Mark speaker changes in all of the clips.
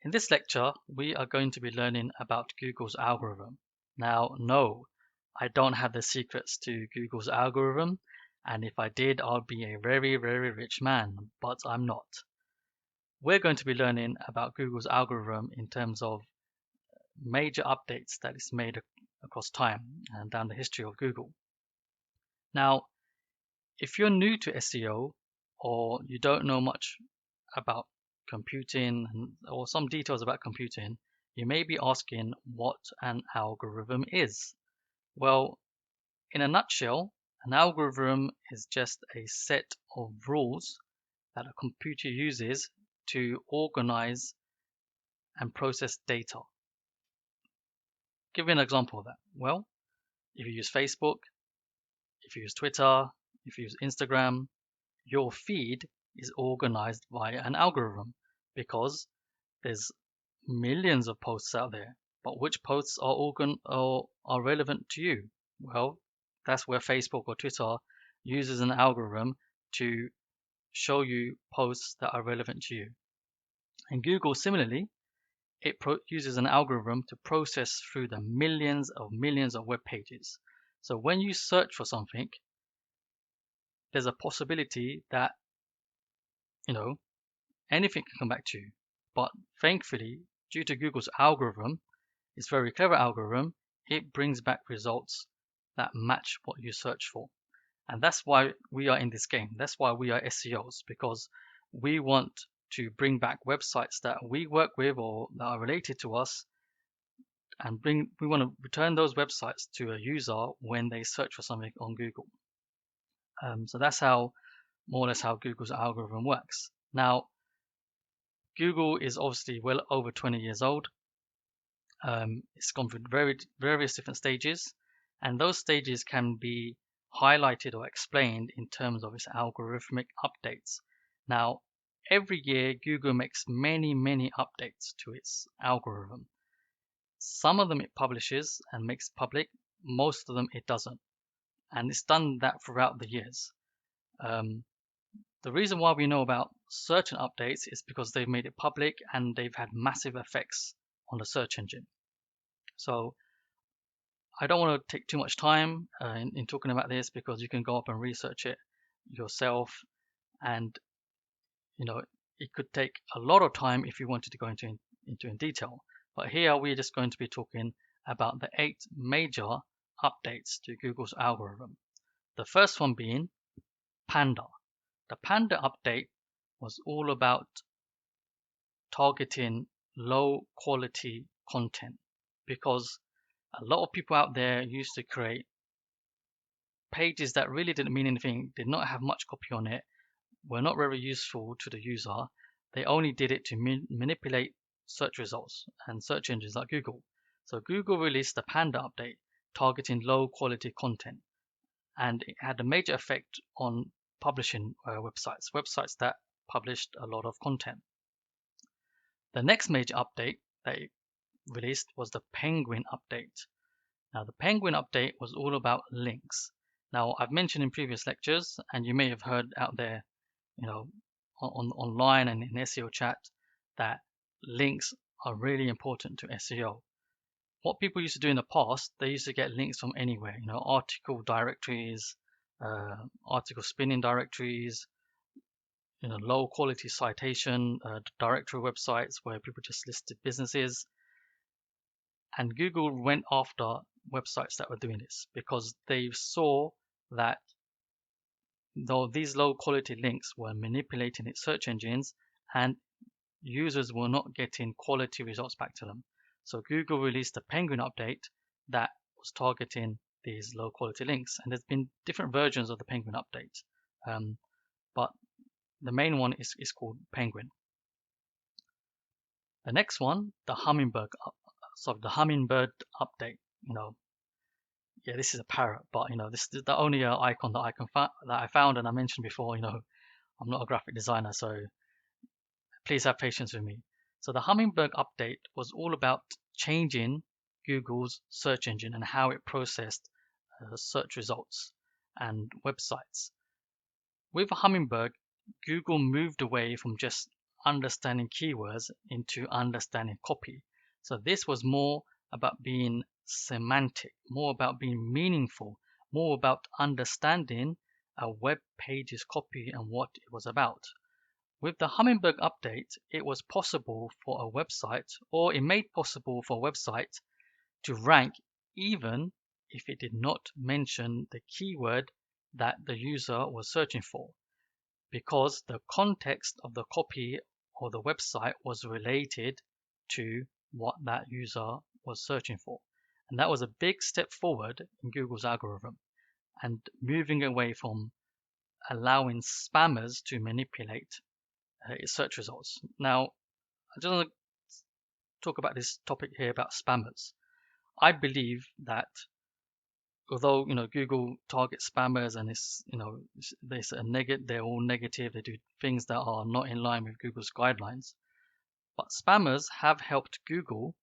Speaker 1: In this lecture, we are going to be learning about Google's algorithm. Now, no, I don't have the secrets to Google's algorithm, and if I did, I'd be a very, very rich man, but I'm not. We're going to be learning about Google's algorithm in terms of major updates that it's made across time and down the history of Google. Now, if you're new to SEO or you don't know much about computing or some details about computing, you may be asking what an algorithm is. Well, in a nutshell, an algorithm is just a set of rules that a computer uses to organize and process data. Give you an example of that. Well, if you use Facebook, if you use Twitter, if you use Instagram, your feed is organized via an algorithm because there's millions of posts out there, but which posts are relevant to you? Well, that's where Facebook or Twitter uses an algorithm to show you posts that are relevant to you. And Google, similarly, it uses an algorithm to process through the millions of web pages. So when you search for something, there's a possibility that, anything can come back to you. But thankfully, due to Google's algorithm, its very clever algorithm, it brings back results that match what you search for. And that's why we are in this game. That's why we are SEOs, because we want to bring back websites that we work with or that are related to us, and we want to return those websites to a user when they search for something on Google. So that's how, more or less, how Google's algorithm works. Now, Google is obviously well over 20 years old. It's gone through various different stages, and those stages can be highlighted or explained in terms of its algorithmic updates. Now, every year Google makes many updates to its algorithm. Some of them it publishes and makes public, most of them it doesn't, and it's done that throughout the years. The reason why we know about certain updates is because they've made it public and they've had massive effects on the search engine. So I don't want to take too much time in talking about this, because you can go up and research it yourself, and it could take a lot of time if you wanted to go into in detail. But here we're just going to be talking about the 8 major updates to Google's algorithm. The first one being Panda. The Panda update was all about targeting low quality content, because a lot of people out there used to create pages that really didn't mean anything, did not have much copy on it, were not very useful to the user. They only did it to manipulate search results and search engines like Google. So Google released the Panda update targeting low quality content, and it had a major effect on publishing websites that published a lot of content. The next major update that it released was the Penguin update. Now, the Penguin update was all about links. Now, I've mentioned in previous lectures, and you may have heard out there, online and in SEO chat, that links are really important to SEO. What people used to do in the past, they used to get links from anywhere, article directories, article spinning directories, low quality citation directory websites where people just listed businesses. And Google went after websites that were doing this because they saw that though these low quality links were manipulating its search engines and users were not getting quality results back to them. So Google released a Penguin update that was targeting these low quality links. And there's been different versions of the Penguin update. But the main one is called Penguin. The next one, the Hummingbird update. Yeah, this is a parrot, but this is the only icon that I found, and I mentioned before. I'm not a graphic designer, so please have patience with me. So the Hummingbird update was all about changing Google's search engine and how it processed search results and websites. With Hummingbird, Google moved away from just understanding keywords into understanding copy. So this was more about being semantic, more about being meaningful, more about understanding a web page's copy and what it was about. With the Hummingbird update, it was possible for a website, or it made possible for a website to rank even if it did not mention the keyword that the user was searching for, because the context of the copy or the website was related to what that user was searching for. And that was a big step forward in Google's algorithm and moving away from allowing spammers to manipulate its search results. Now, I just want to talk about this topic here about spammers. I believe that although Google targets spammers and they're all negative, they do things that are not in line with Google's guidelines, but spammers have helped Google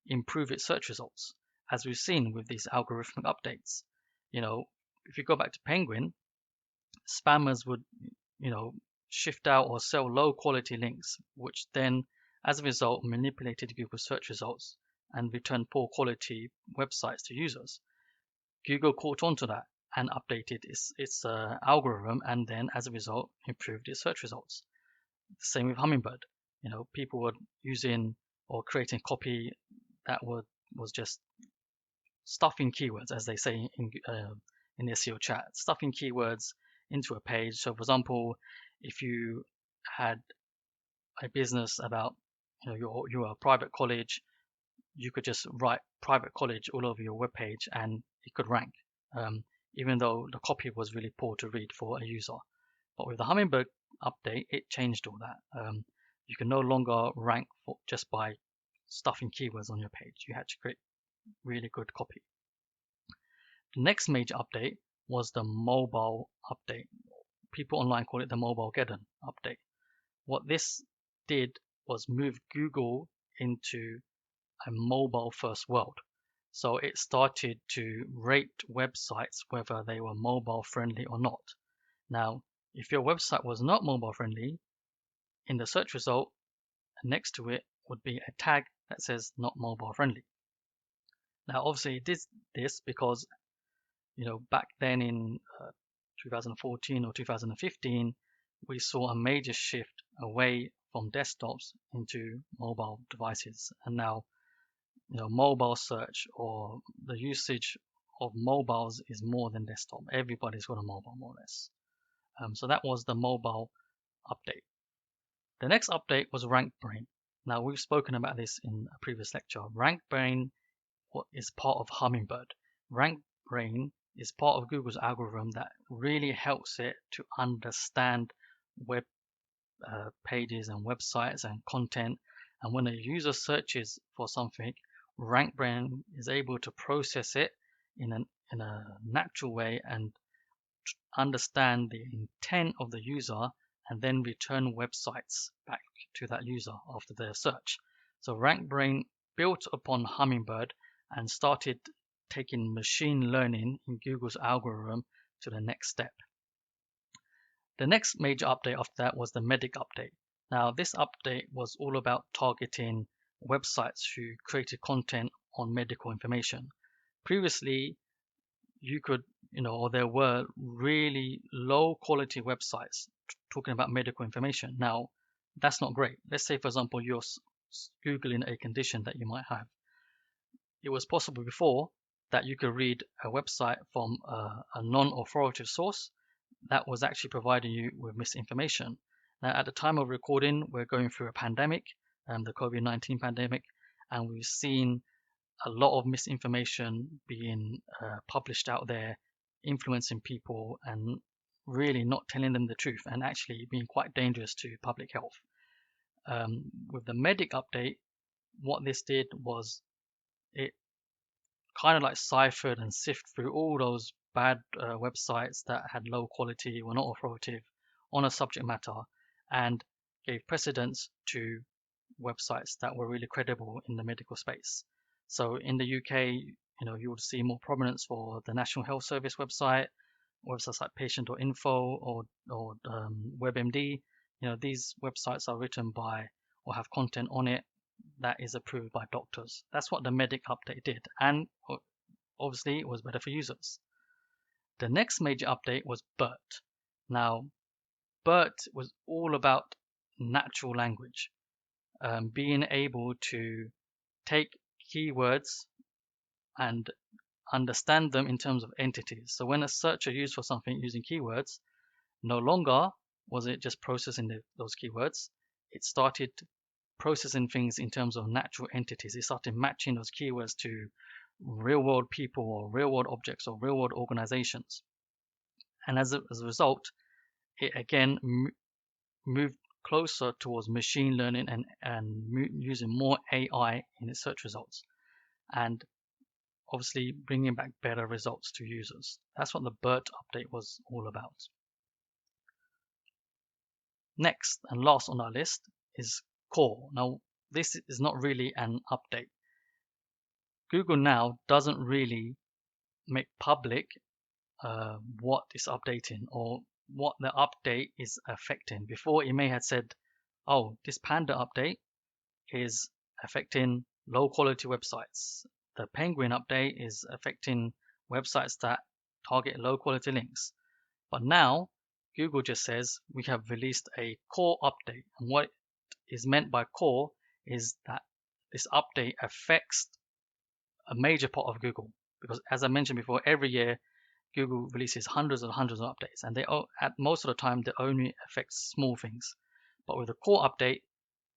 Speaker 1: improve its search results, as we've seen with these algorithmic updates. If you go back to Penguin, spammers would shift out or sell low quality links, which then as a result manipulated Google search results and returned poor quality websites to users. Google caught on to that and updated its algorithm, and then as a result improved its search results. Same with Hummingbird. People were using or creating copy that was just stuffing keywords, as they say in the SEO chat, stuffing keywords into a page. So, for example, if you had a business about you're a private college, you could just write private college all over your web page and it could rank, even though the copy was really poor to read for a user. But with the Hummingbird update, it changed all that. You can no longer rank just by stuffing keywords on your page. You had to create really good copy. The next major update was the mobile update. People online call it the Mobilegeddon update. What this did was move Google into a mobile first world. So it started to rate websites whether they were mobile friendly or not. Now, if your website was not mobile friendly, in the search result next to it would be a tag that says not mobile friendly. Now, obviously it did this because, back then in 2014 or 2015, we saw a major shift away from desktops into mobile devices. And now, mobile search or the usage of mobiles is more than desktop. Everybody's got a mobile, more or less. So that was the mobile update. The next update was RankBrain. Now, we've spoken about this in a previous lecture. RankBrain is part of Hummingbird. RankBrain is part of Google's algorithm that really helps it to understand web pages and websites and content. And when a user searches for something, RankBrain is able to process it in a natural way and understand the intent of the user and then return websites back to that user after their search. So RankBrain built upon Hummingbird and started taking machine learning in Google's algorithm to the next step. The next major update after that was the Medic update. Now, this update was all about targeting websites who created content on medical information. Previously, you could, or there were really low quality websites talking about medical information. Now, that's not great. Let's say, for example, you're Googling a condition that you might have. It was possible before that you could read a website from a non-authoritative source that was actually providing you with misinformation. Now, at the time of recording, we're going through a pandemic, the COVID-19 pandemic, and we've seen a lot of misinformation being published out there, influencing people and really not telling them the truth and actually being quite dangerous to public health. With the Medic update, what this did was it kind of like ciphered and sifted through all those bad websites that had low quality, were not authoritative on a subject matter, and gave precedence to websites that were really credible in the medical space. So in the UK, you would see more prominence for the National Health Service websites like patient.info or WebMD. these websites are written by or have content on it that is approved by doctors. That's what the Medic update did, and obviously it was better for users. The next major update was BERT. Now, BERT was all about natural language, being able to take keywords and understand them in terms of entities. So when a searcher used for something using keywords, no longer was it just processing those keywords. It started processing things in terms of natural entities. It started matching those keywords to real world people or real world objects or real world organizations. And as a result, it again moved closer towards machine learning and using more AI in its search results. And obviously bringing back better results to users. That's what the BERT update was all about. Next and last on our list is Core. Now, this is not really an update. Google now doesn't really make public what is updating or what the update is affecting. Before, it may have said, oh, this Panda update is affecting low quality websites. The Penguin update is affecting websites that target low quality links. But now Google just says we have released a core update. And what is meant by core is that this update affects a major part of Google. Because as I mentioned before, every year Google releases hundreds and hundreds of updates, and at most of the time they only affect small things. But with the core update,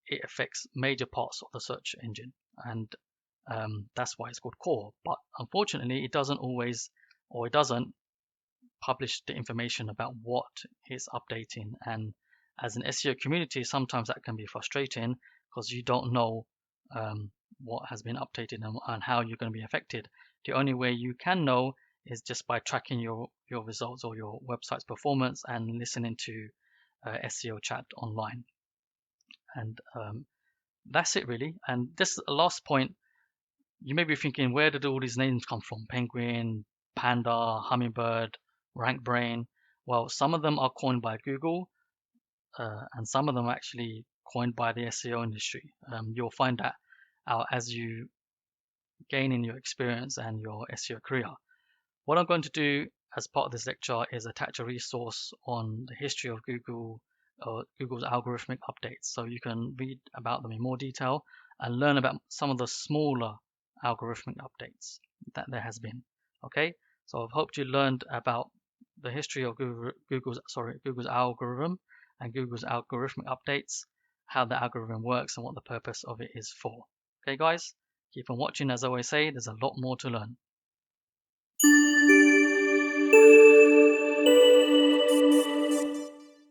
Speaker 1: it affects major parts of the search engine, and that's why it's called core. But unfortunately, it doesn't always, or it doesn't publish the information about what is updating. And as an SEO community, sometimes that can be frustrating because you don't know what has been updated and how you're going to be affected. The only way you can know is just by tracking your results or your website's performance and listening to SEO chat online. And that's it really. And this last point, you may be thinking, where did all these names come from? Penguin, Panda, Hummingbird, RankBrain. Well, some of them are coined by Google, and some of them are actually coined by the SEO industry. You'll find that out as you gain in your experience and your SEO career. What I'm going to do as part of this lecture is attach a resource on the history of Google or Google's algorithmic updates, so you can read about them in more detail and learn about some of the smaller algorithmic updates that there has been. Okay, so I've hoped you learned about the history of Google's algorithm and Google's algorithmic updates, how the algorithm works and what the purpose of it is for. Okay guys, keep on watching. As I always say, there's a lot more to learn.